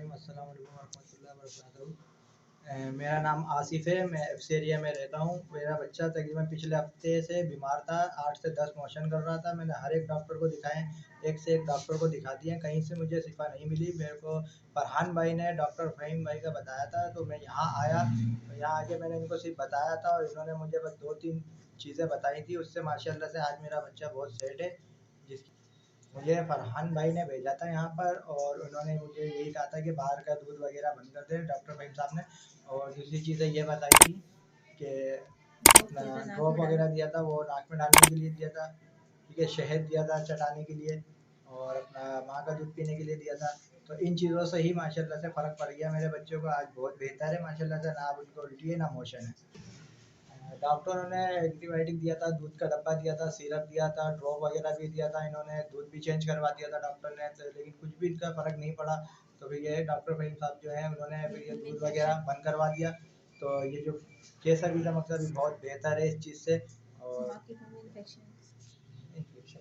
रहीम। अस्सलाम वालेकुम रहमतुल्लाहि व बरकातहू। मेरा नाम आसिफ़ है, मैं एफसी एरिया में रहता हूँ। मेरा बच्चा तकरीबन पिछले हफ्ते से बीमार था, 8 से 10 मोशन कर रहा था। मैंने हर एक डॉक्टर को दिखाए, एक से एक डॉक्टर को दिखा दिए, कहीं से मुझे शिफा नहीं मिली। मेरे को फरहान भाई ने, डॉक्टर फ़हीम भाई का बताया था, तो मैं यहाँ आया। तो यहाँ आके मैंने इनको सिर्फ बताया था और इन्होंने मुझे बस 2-3 चीज़ें बताई थी। उससे माशाल्लाह से आज मेरा बच्चा बहुत सेट है। जिस मुझे फरहान भाई ने भेजा था यहाँ पर और उन्होंने मुझे यही कहा था कि बाहर का दूध वगैरह बंद कर दें, डॉक्टर फ़हीम साहब ने। और दूसरी चीज़ें ये बताई थी कि अपना ड्रॉप वगैरह दिया था, वो नाक में डालने के लिए दिया था, ठीक है। शहद दिया था चटाने के लिए और अपना माँ का दूध पीने के लिए दिया था। तो इन चीज़ों से ही माशाल्लाह से फ़र्क पड़ गया मेरे बच्चों को। आज बहुत बेहतर है माशाल्लाह से, ना उनको उल्टी है ना मोशन है। डॉक्टरों ने एंटीबायोटिक दिया था, दूध का डब्बा दिया था, सिरप दिया था, ड्रॉप वगैरह भी दिया था। इन्होंने दूध भी चेंज करवा दिया था डॉक्टर ने, तो लेकिन कुछ भी इनका फ़र्क नहीं पड़ा। तो फिर ये डॉक्टर फ़हीम साहब जो हैं उन्होंने फिर ये दूध वगैरह बंद करवा दिया। तो ये जो केसर भी था मतलब भी बहुत बेहतर है इस चीज़ से। और इन्फेक्शन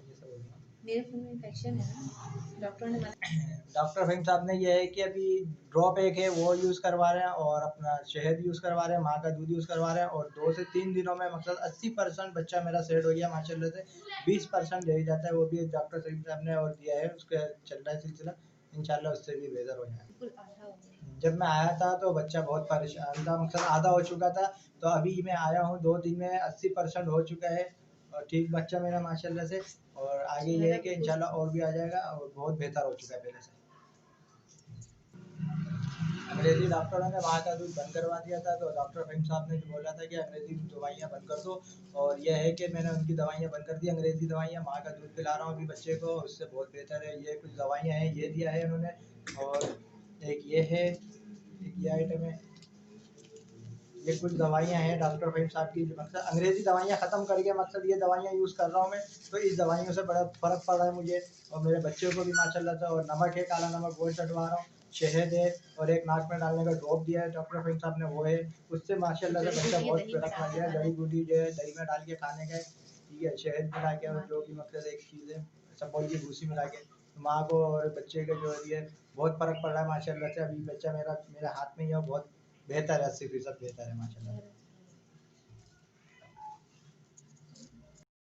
जैसा हो गया, मेरे खून में इन्फेक्शन है ना, डॉक्टर ने डॉक्टर फ़हीम साहब ने ये है कि अभी ड्रॉप एक है वो यूज़ करवा रहे हैं और अपना शहद यूज़ करवा रहे हैं, माँ का दूध यूज़ करवा रहे हैं। और 2 से 3 दिनों में मतलब 80% बच्चा मेरा सेट हो गया माशाल्लाह से। 20% रह जाता है, वो भी डॉक्टर फ़हीम साहब ने और दिया है, उसका चल रहा है सिलसिला। इंशाल्लाह उससे भी बेहतर हो जाएगा। जब मैं आया था तो बच्चा बहुत परेशान था, मतलब आधा हो चुका था। तो अभी मैं आया हूँ 2 दिन में 80% हो चुका है और ठीक बच्चा मेरा माशाल्लाह से। और आगे ये है कि इंशाल्लाह और भी आ जाएगा और बहुत बेहतर हो चुका है पहले से। अंग्रेज़ी डॉक्टरों ने माँ का दूध बंद करवा दिया था, तो डॉक्टर फ़हीम साहब ने जो बोला था कि अंग्रेज़ी दवाइयाँ बंद कर दो। और यह है कि मैंने उनकी दवाइयाँ बंद कर दी, अंग्रेज़ी दवाइयाँ। माँ का दूध पिला रहा हूँ अभी बच्चे को, उससे बहुत बेहतर है। ये कुछ दवाइयाँ हैं, ये दिया है उन्होंने। और एक ये है, एक ये आइटम है, ये कुछ दवाइयाँ हैं डॉक्टर फ़हीम साहब की। मतलब अंग्रेज़ी दवाइयाँ ख़त्म करके मतलब ये दवाइयाँ यूज़ कर रहा हूँ मैं। तो इस दवाइयों से बड़ा फ़र्क पड़ रहा है मुझे और मेरे बच्चों को भी माशाल्लाह से। और नमक है, काला नमक वो चटवा रहा हूँ, शहद है और एक नाक में डालने का ड्रॉप दिया है डॉक्टर फ़हीम साहब ने, वो है। उससे माशाल्लाह से बच्चा बहुत फ़र्क पड़ गया है। जड़ी-बूटी जो है दही में डाल के खाने का है, ठीक है, शहद मिला के और जो भी मतलब एक चीज़ है सबोल की भूसी मिला के, तो माँ को और बच्चे के जो है ये बहुत फ़र्क पड़ रहा है माशाल्लाह से। अभी बच्चा मेरा मेरे हाथ में ही है और बहुत बेहतर है, 80% बेहतर है माशाल्लाह।